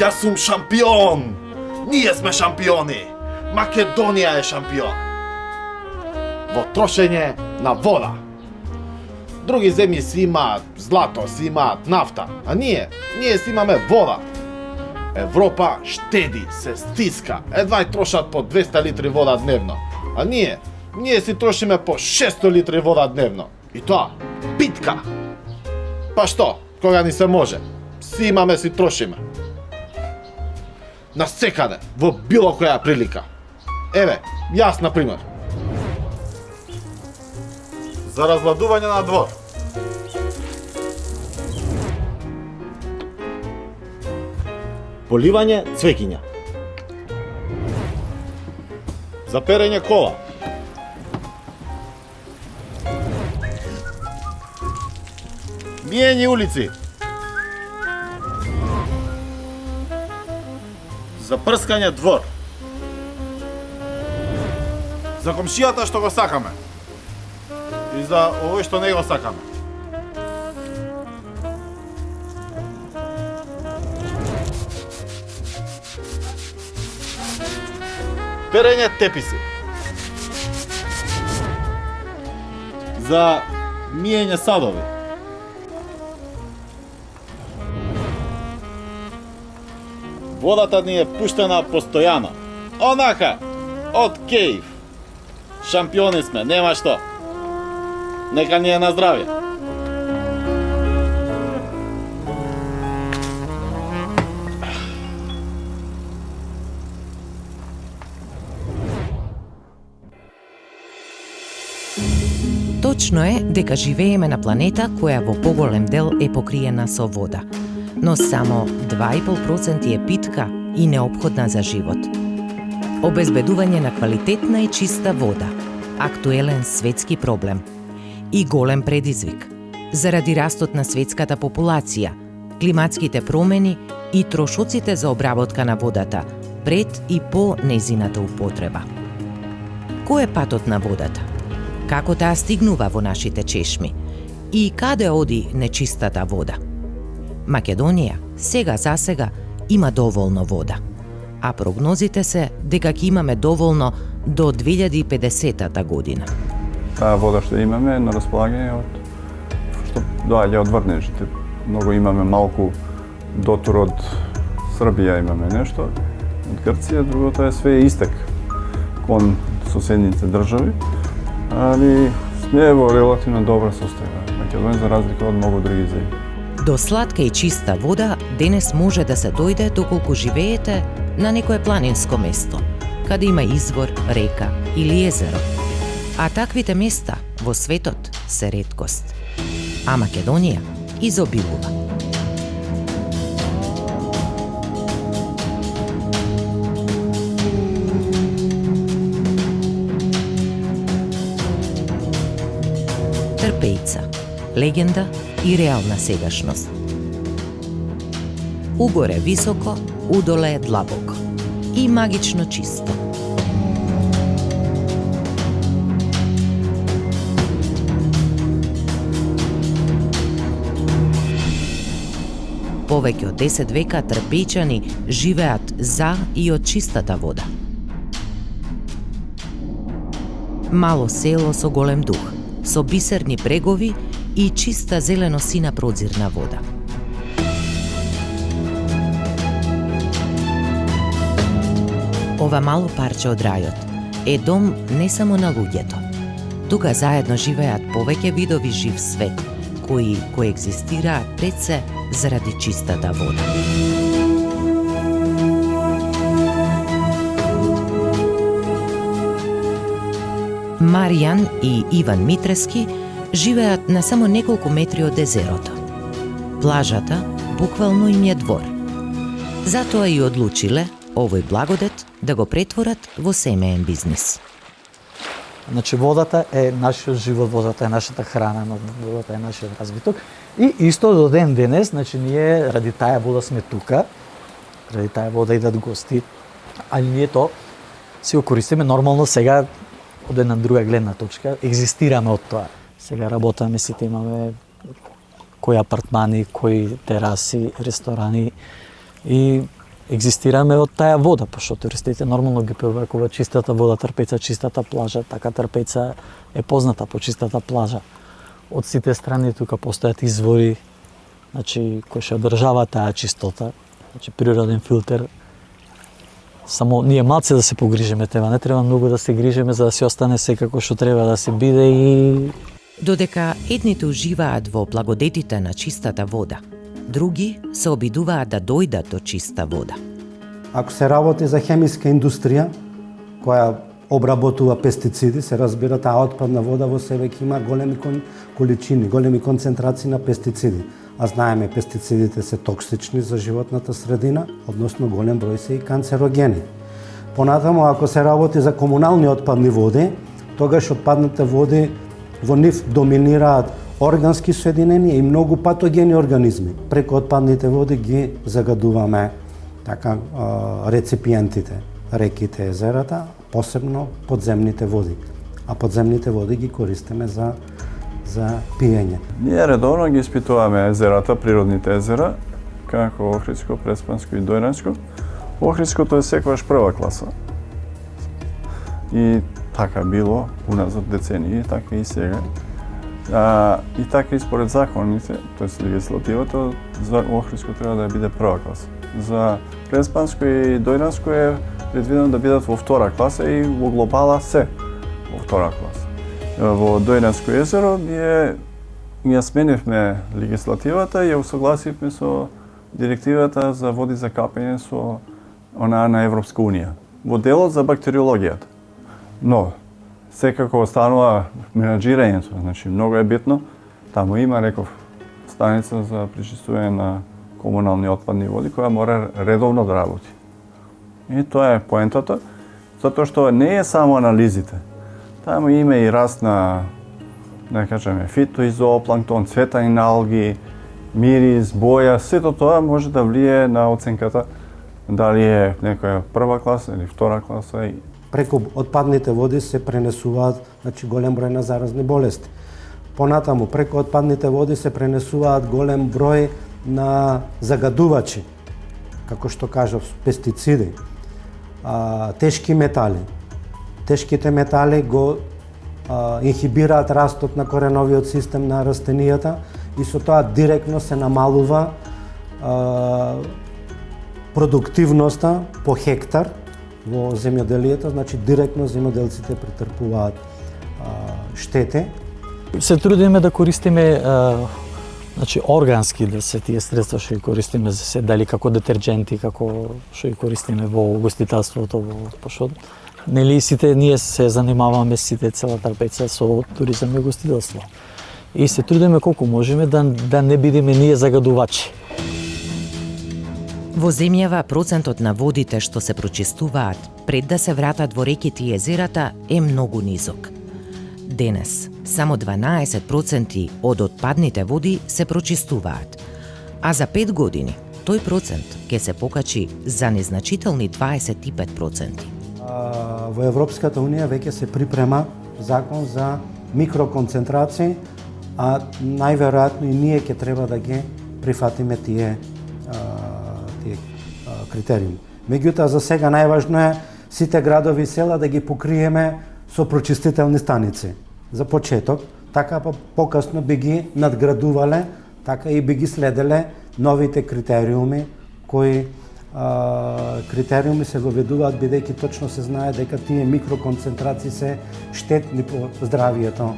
Јас сум шампион! Ние сме шампиони! Македонија е шампион! Во трошење на вода. Други земји си имаат злато, си имаат нафта, а ние си имаме вода. Европа штеди, се стиска, едва и трошат по 200 литри вода дневно. А ние си трошиме по 600 литри вода дневно. И тоа, питка. Па што, кога ни се може? Си имаме, си трошиме. Насекаде, во било која прилика. Еве, јас на пример. За разладување на двор. Поливање цвеќиња. За перење кола. Миење улици. За прскање двор. За комшијата што го сакаме. И за овој што не го сакаме. Перење теписи. За миење садови. Водата ни е пуштена постојано. Онака, од кејф. Шампиони сме, нема што. Нека ни е на здравје. Точно е дека живееме на планета која во поголем дел е покриена со вода, но само 2,5% е питка и неопходна за живот. Обезбедување на квалитетна и чиста вода, актуелен светски проблем и голем предизвик заради растот на светската популација, климатските промени и трошоците за обработка на водата пред и по нејзината употреба. Кој е патот на водата? Како таа стигнува во нашите чешми? И каде оди нечистата вода? Македонија сега за сега има доволно вода, а прогнозите се дека ќе имаме доволно до 2050 година. Таа вода што имаме на располагање што доаѓа од врнежите. Многу имаме малку дотур од Србија имаме нешто, од Грција, другото е све истек кон соседните држави, али сме во релативно добра состојба. Македонија за разлика од многу други земји. До сладка и чиста вода денес може да се дојде доколку живеете на некое планинско место, каде има извор, река или езеро. А таквите места во светот се реткост. А Македонија изобилува. Трпејца, легенда и реална сегашност. Угоре високо, удоле длабоко и магично чисто. Повеќе од 10 века трпејчани живеат за и од чистата вода. Мало село со голем дух, со бисерни брегови и чиста зелено-сина прозирна вода. Ова мало парче од рајот е дом не само на луѓето. Тука заедно живеат повеќе видови жив свет, кои коегзистираат пред се заради чистата вода. Маријан и Иван Митрески живеат на само неколку метри од езерото. Плажата буквално им е двор. Затоа и одлучиле овој благодет да го претворат во семеен бизнис. Значи водата е нашиот живот, водата е нашата храна, водата е нашиот развиток. И исто до ден денес, значи ние ради таа вода сме тука, ради таа вода идат гости, а ние то си го користиме нормално сега од една друга гледна точка, екзистираме од тоа. Сега работаме, сите имаме кои апартмани, кои тераси, ресторани и Екзистираме од таа вода, пошто туристите нормално ги привлекува чистата вода, Трпеца, чистата плажа, така Трпеца е позната по чистата плажа. Од сите страни тука постојат извори, значи кои ќе одржаваат таа чистота, значи природен филтер. Само ние малце да се погрижиме, не треба многу да се грижиме за да се остане секако што треба да се биде и Додека едните уживаат во благодетите на чистата вода, други се обидуваат да дојдат до чиста вода. Ако се работи за хемиска индустрија, која обработува пестициди, се разбира таа отпадна вода во себе ќе има големи количини, големи концентрации на пестициди. А знаеме, пестицидите се токсични за животната средина, односно голем број се и канцерогени. Понатаму, ако се работи за комунални отпадни води, тогаш отпадните води во нив доминираат органски соединенија и многу патогени организми. Преку отпадните води ги загадуваме така реципиентите, реките, езерата, посебно подземните води. А подземните води ги користиме за пиење. Ние редовно ги испитуваме езерата, природните езера, како Охридско, Преспанско и Дојранско. Охридското е секогаш прва класа. И така било уназад децении, така и сега. И така и според законите, тоест легислативата, за Охридско треба да биде прва класа. За Преспанско и Дојранско е предвидено да бидат во втора класа и во глобала се во втора класа. Во Дојранско езеро ние ја сменивме легислативата и ја усогласивме со директивата за води за капење со онаа на Европска унија во делот за бактериологијата. Но секако останува менаџирањето, значи многу е битно. Таму има, реков, станица за пречистување на комунални отпадни води која мора редовно да работи. И тоа е поентата, затоа што не е само анализите. Таму има и раст на, да кажеме, фито и зоопланктон, цветање на алги, мирис, боја, сето тоа може да влие на оценката дали е некоја прва класа или втора класа. Преку отпадните води се пренесуваат голем број на заразни болести. Понатаму, преку отпадните води се пренесуваат голем број на загадувачи, како што кажав, пестициди, тешки метали. Тешките метали го инхибираат растот на кореновиот систем на растенијата и со тоа директно се намалува продуктивноста по хектар во земјоделието, значи директно земјоделците претрпуваат штети. Се трудиме да користиме значи органски да се тие средства што ги користиме за се, дали како детерџенти, како што ги користиме во угостителството, пошто нели сите ние се занимаваме сите цела Трпеца со туризам и угостителство. И се трудиме колку можеме да не бидеме ние загадувачи. Во земјава процентот на водите што се прочистуваат пред да се вратат во реките и езерата е многу низок. Денес, само 12% од отпадните води се прочистуваат, а за 5 години тој процент ќе се покачи за незначителни 25%. Во Европската унија веќе се припрема закон за микроконцентрации, а најверојатно и ние ќе треба да ги прифатиме тие критериуми. Меѓутоа, за сега најважно е сите градови и села да ги покриеме со прочистителни станици. За почеток, така покасно би ги надградувале, така и би ги следеле новите критериуми, кои критериуми се воведуваат бидејќи точно се знае дека тие микроконцентрации се штетни по здравието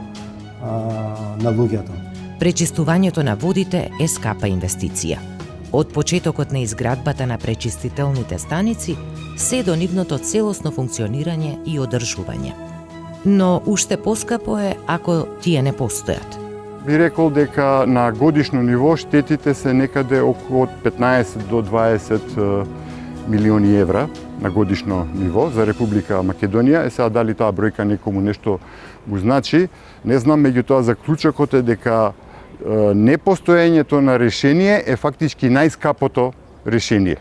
на луѓето. Пречистувањето на водите е скапа инвестиција. Од почетокот на изградбата на пречистителните станици се до нивното целосно функционирање и одржување. Но уште поскапо е ако тие не постојат. Би рекол дека на годишно ниво штетите се некаде околу 15 до 20 милиони евра на годишно ниво за Република Македонија. Сега дали таа бројка некому нешто го значи, не знам, меѓутоа заклучокот е дека непостоењето на решение е фактички најскапото решение.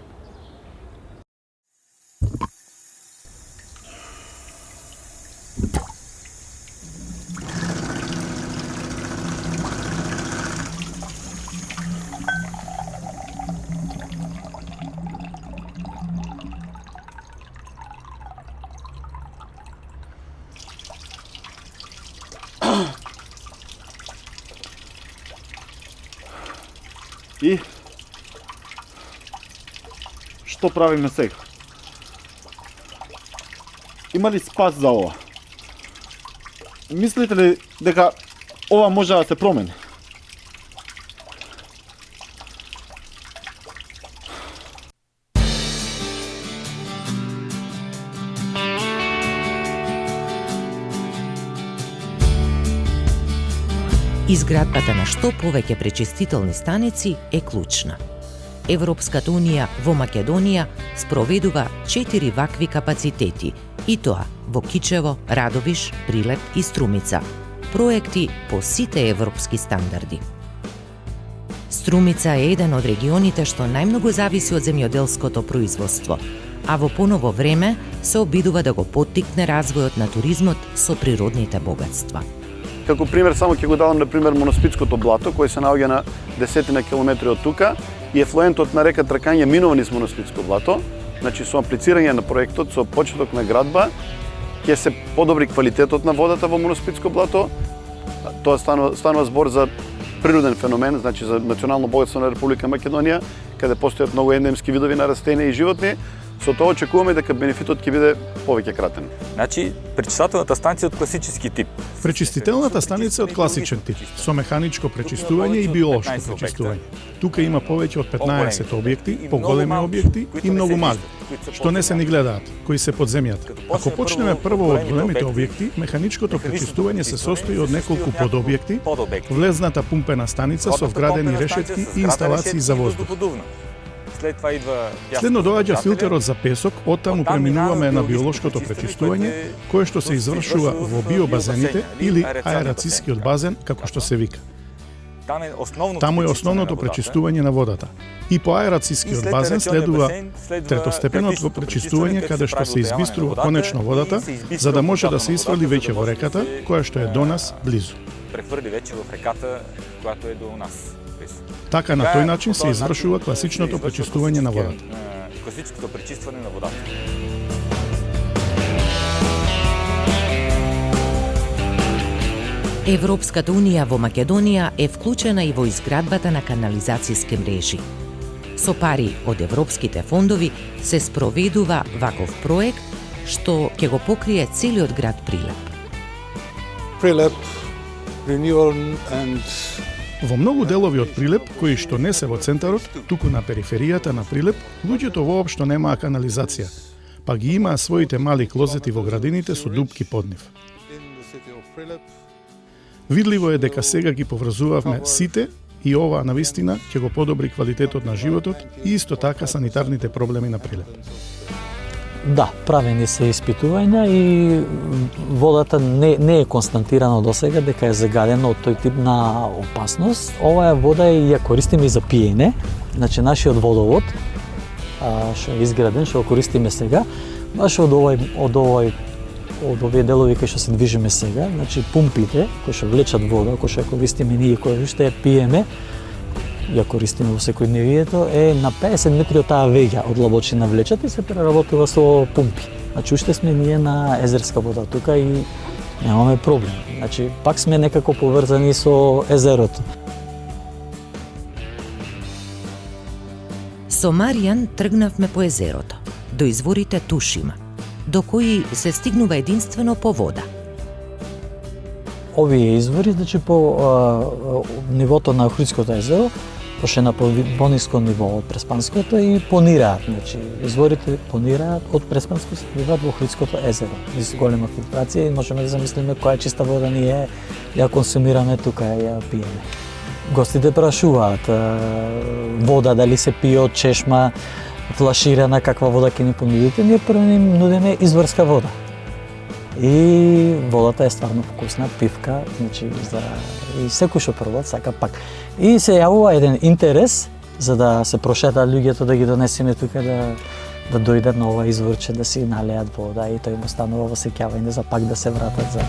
И што правиме сега? Има ли спас за ова? Мислите ли дека ова може да се промени? Изградбата на што повеќе пречистителни станици е клучна. Европската унија во Македонија спроведува 4 вакви капацитети, и тоа во Кичево, Радовиш, Прилеп и Струмица, проекти по сите европски стандарди. Струмица е еден од регионите што најмногу зависи од земјоделското производство, а во поново време се обидува да го поттикне развојот на туризмот со природните богатства. Како пример само ќе го давам на пример Моноспитското блато, кој се наоѓа на десетина километри од тука и ефлуентот на река Тракање минува низ Моноспитско блато. Значи со аплицирање на проектот, со почеток на градба, ќе се подобри квалитетот на водата во Моноспитско блато. Тоа станува збор за природен феномен, значи за национално богатство на Република Македонија, каде постојат многу ендемски видови на растенија и животни. Со тоа очекуваме дека бенефитот ќе биде повеќе кратен. Значи, пречистителната станција од класически тип. Пречистителната станица е од класичен тип, со механичко пречистување и биолошко пречистување. Тука има повеќе од 15 објекти, поголеми објекти и многу мали, што не се ни гледаат, кои се под земјата. Ако почнеме прво од големите објекти, механичкото пречистување се состои од неколку подобјекти, влезната пумпена станица со вградени решетки и инсталации за воздух. Следно доаѓа филтерот за песок, оттаму преминуваме на биолошкото пречистување, кое што се извршува во биобазените или аерацискиот базен, како што се вика. Таму е основното пречистување на водата. И по аерацискиот базен следува третостепеното пречистување, каде што се избиструва конечно водата, за да може да се исфрли веќе во реката, која што е до нас близу. Префрли веќе во реката, која е до нас. Така на тој начин се извршува класичното пречистување на водата. Класичното пречиствање на водата. Европската унија во Македонија е вклучена и во изградбата на канализацијски мрежи. Со пари од европските фондови се спроведува ваков проект што ќе го покрие целиот град Прилеп. Prelep, renewal and Во многу делови од Прилеп, кои што не се во центарот, туку на периферијата на Прилеп, луѓето воопшто немаа канализација, па ги имаа своите мали клозети во градините со дупки под нив. Видливо е дека сега ги поврзувавме сите и ова навистина ќе го подобри квалитетот на животот и исто така санитарните проблеми на Прилеп. Да, правени се испитувања и водата не е констатирано досега дека е загадена од тој тип на опасност. Оваа вода ја користиме и за пиење. Значи нашиот водовод што е изграден, што го користиме сега, баш од овие делови кои што се движиме сега, значи пумпите кои што влечат вода, кои што ја користиме ние, кои што ја пиеме, ја користиме во секојдневието, е на 50 метри од таа веќа од длабочина влечат и се преработува со пумпи. Значи уште сме ние на езерска вода тука и немаме проблем. Значи пак сме некако поврзани со езерото. Со Маријан тргнавме по езерото, до изворите Тушима, до кои се стигнува единствено по вода. Овие извори, значи по нивото на Охридското езеро, пошто е на пониско ниво од Преспанското и понираат, значи изворите понираат од Преспанско се вливаат во Охридското езеро. Низ голема филтрација и можеме да замислиме која чиста вода ние ја консумираме тука, ја пиеме. Гостите прашуваат вода дали се пие од чешма, флаширана, каква вода ќе ни понудите, ние прво им нудиме изворска вода. И водата е стварно вкусна, пивка, значи и секој што пробат сака пак. И се јавува еден интерес за да се прошетаат луѓето да ги донесеме тука да дојдат на ова изворче да си налеат вода и тој му станува во сеќавање за пак да се вратат за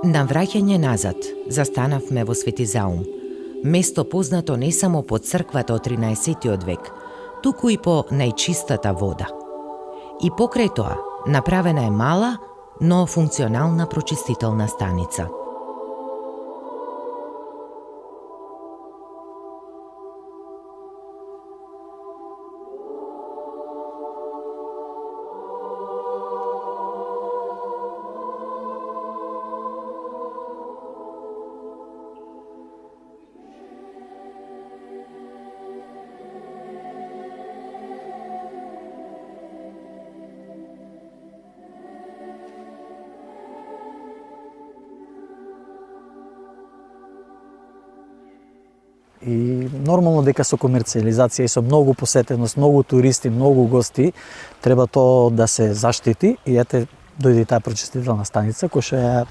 На враќање назад, застанавме во Свети Заум, место познато не само по црквата од 13 век, туку и по најчистата вода. И покрај тоа, направена е мала, но функционална прочистителна станица. И нормално дека со комерцијализација и со многу посетеност, многу туристи, многу гости, треба тоа да се заштити и ете дојде таа прочистителна станица која што е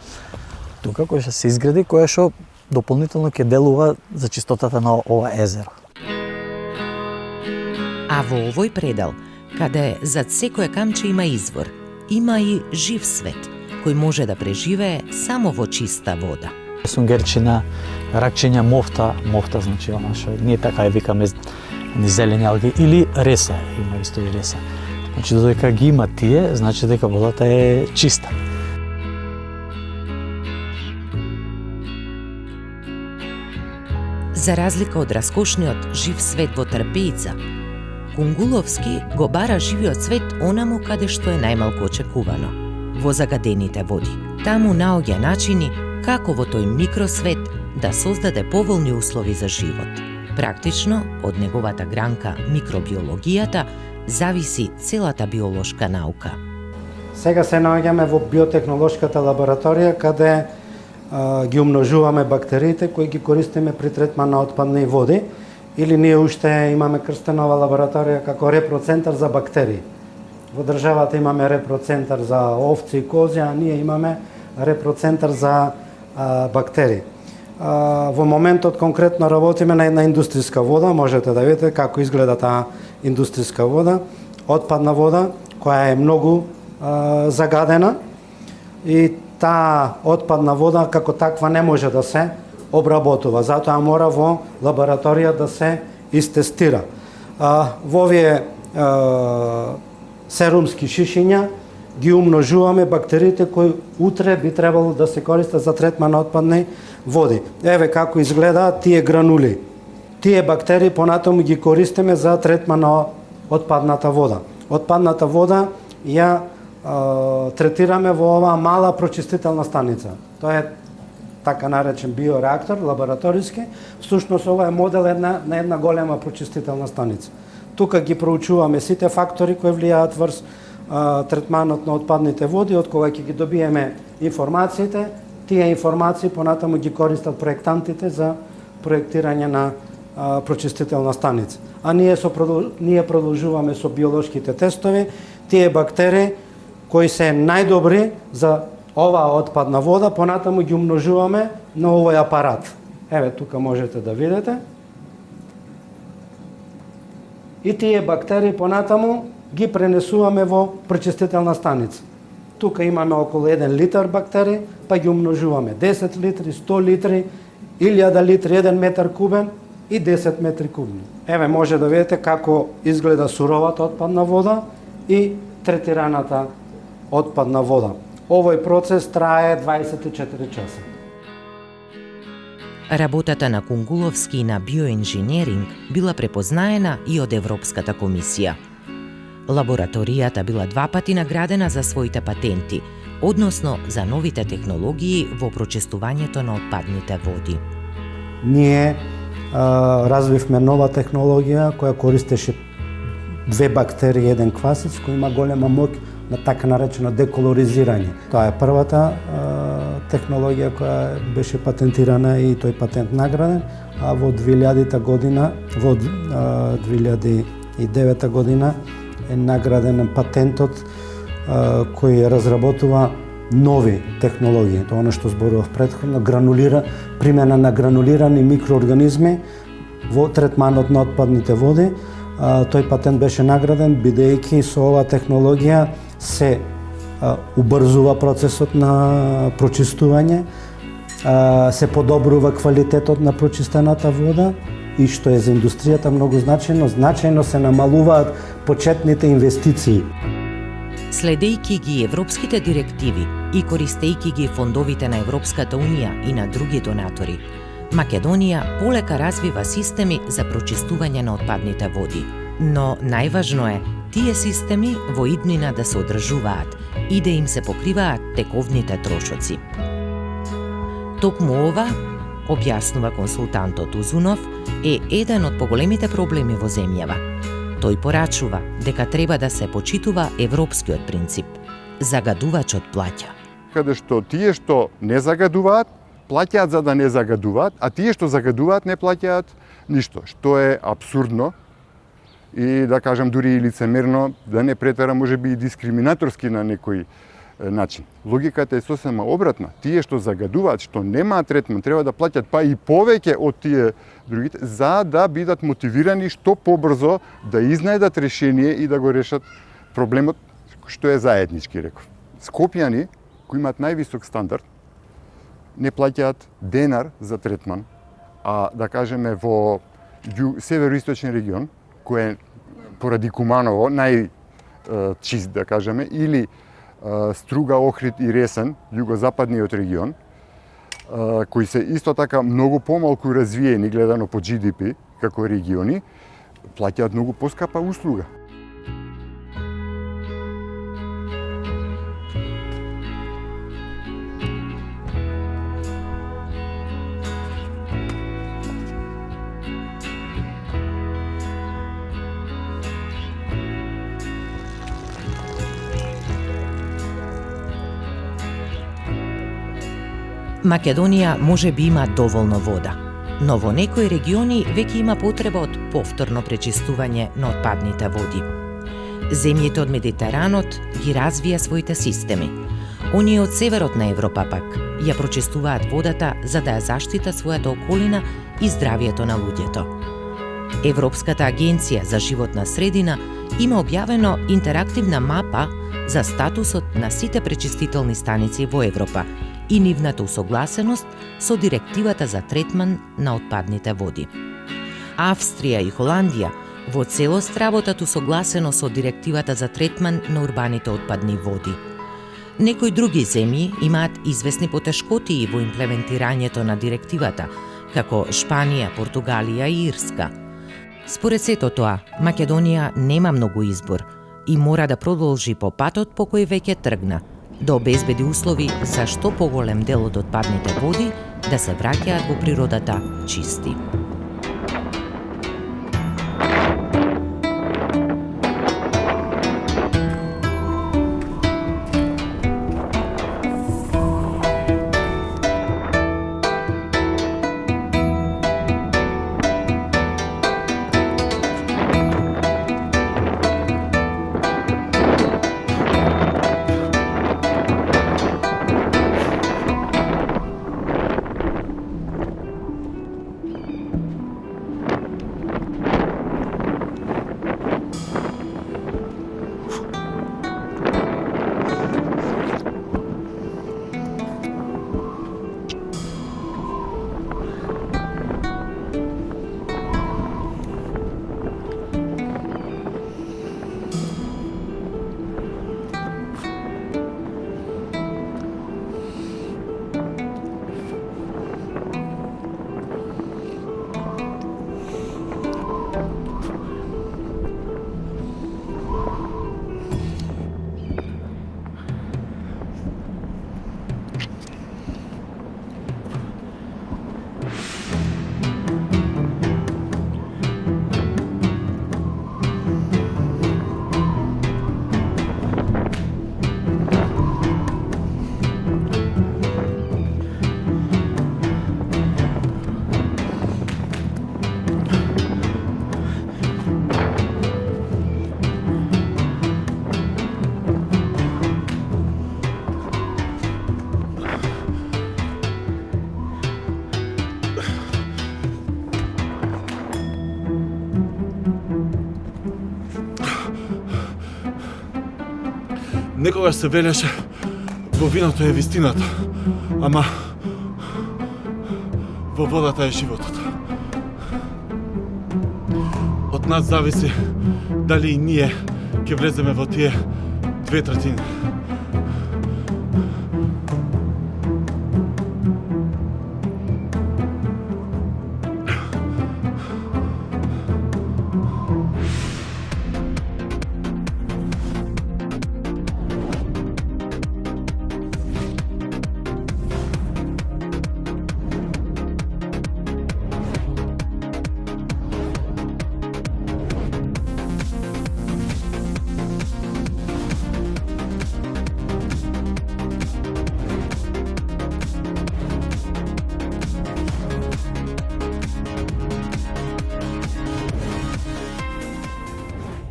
тука, која што се изгради, која што дополнително ќе делува за чистотата на ова езеро. А во овој предел, каде зад секој камче има извор, има и жив свет, кој може да преживее само во чиста вода. Сунгерчина, ракчиња, мофта значи она што ние така ја викаме ни зелени алги или реса, има исто и реса. Значи додека ги има тие, значи дека водата е чиста. За разлика од раскошниот жив свет во Трпеица, Кунгуловски го бара живиот свет онаму каде што е најмалку очекувано, во загадените води. Таму наоѓа начини како во тој микросвет да создаде поволни услови за живот. Практично, од неговата гранка микробиологијата зависи целата биолошка наука. Сега се наоѓаме во биотехнолошката лабораторија каде ги умножуваме бактериите кои ги користиме при третман на отпадни води, или ние уште имаме крстена ова лабораторија како репроцентар за бактерии. Во државата имаме репроцентар за овци и кози, а ние имаме репроцентар за бактерии. Во моментот конкретно работиме на една индустријска вода, можете да видите како изгледа таа индустријска вода, отпадна вода која е многу загадена и таа отпадна вода како таква не може да се обработува, затоа мора во лабораторија да се истестира. Во овие серумски шишиња ги умножуваме бактериите кои утре би требало да се користат за третман на отпадни води. Еве како изгледаат тие гранули. Тие бактерии понатаму ги користиме за третман на отпадната вода. Отпадната вода ја третираме во оваа мала прочистителна станица. Тоа е така наречен биореактор, лабораториски. Всушност ова е модел на една голема прочистителна станица. Тука ги проучуваме сите фактори кои влијаат врз третманот на отпадните води, од кога ќе ги добиеме информациите, тие информации понатаму ги користат проектантите за проектирање на прочистителна станица. А ние продолжуваме со биолошките тестови, тие бактерии кои се најдобри за оваа отпадна вода, понатаму ги умножуваме на овој апарат. Еве тука можете да видите. И тие бактерии понатаму ги пренесуваме во пречистителна станица. Тука имаме околу 1 литар бактерии, па ги умножуваме 10 литри, 100 литри, 1000 литри, 1 метар кубен и 10 метри кубни. Еве може да видите како изгледа суровата отпадна вода и третираната отпадна вода. Овој процес трае 24 часа. Работата на Кунгуловски на биоинженеринг била препознаена и од Европската комисија. Лабораторијата била 2 пати наградена за своите патенти, односно за новите технологии во прочистувањето на отпадните води. Ние развивме нова технологија која користеше 2 бактерии и 1 квасец, кој има голема моќ на така наречено деколоризирање. Тоа е првата технологија која беше патентирана и тој патент награден, а во 2000 година, во 2009 година е награден патентот кој разработува нови технологии. Тоа оно што зборував претходно, примена на гранулирани микроорганизми во третманот на отпадните води. Тој патент беше награден бидејќи со оваа технологија се убрзува процесот на прочистување, се подобрува квалитетот на прочистената вода и што е за индустријата многу значајно се намалуваат почетните инвестиции. Следејќи ги европските директиви и користејќи ги фондовите на Европската Унија и на други донатори, Македонија полека развива системи за прочистување на отпадните води. Но најважно е тие системи во иднина да се одржуваат и да им се покриваат тековните трошоци. Токму ова, објаснува консултантот Узунов, е еден од поголемите проблеми во земјава. Тој порачува дека треба да се почитува европскиот принцип – загадувачот плаќа. Каде што тие што не загадуваат, плаќаат за да не загадуваат, а тие што загадуваат не плаќаат ништо, што е апсурдно и да кажам дури и лицемерно, да не претера можеби и дискриминаторски на некој начин. Логиката е сосема обратна. Тие што загадуваат, што немаат третман, треба да плаќат па и повеќе од тие другите, за да бидат мотивирани што побрзо да изнајдат решение и да го решат проблемот што е заеднички, реков. Скопјани, кои имаат највисок стандард, не плаќаат денар за третман, а да кажеме во североисточен регион, кој е поради Куманово најчист, да кажеме, или Струга, Охрид и Ресен, југозападниот регион, кои се исто така многу помалку развиени гледано по GDP како региони, плаќаат многу поскапа услуга. Македонија може би има доволно вода, но во некои региони веќе има потреба од повторно пречистување на отпадните води. Земјите од Медитеранот ги развија своите системи. Оние од северот на Европа пак ја прочистуваат водата за да ја заштита својата околина и здравието на луѓето. Европската агенција за животна средина има објавено интерактивна мапа за статусот на сите пречистителни станици во Европа и нивната усогласеност со директивата за третман на отпадните води. Австрија и Холандија во целост работат усогласено со директивата за третман на урбаните отпадни води. Некои други земји имаат известни потешкотии во имплементирањето на директивата, како Шпанија, Португалија и Ирска. Според сето тоа, Македонија нема многу избор и мора да продолжи по патот по кој веќе тргна, да обезбеди услови за што поголем дел од отпадните води да се враќаат во природата чисти. Некогаш се велеше во виното е вистината, ама во водата е животот. Од нас зависи дали и ние ќе влеземе во тие 2/3.